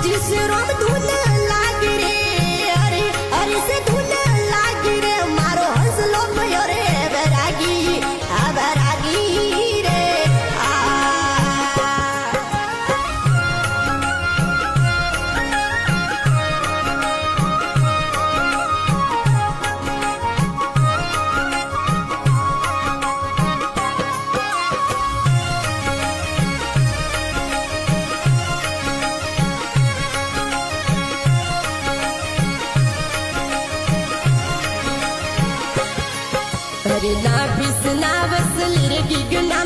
जिसे रोम धुन लाग रे अरे अरे से धुन लाग रे मारो हंसलो भयो रे बैरागी आ बैरागी रे अरे ना बिसना वसलिर गिगना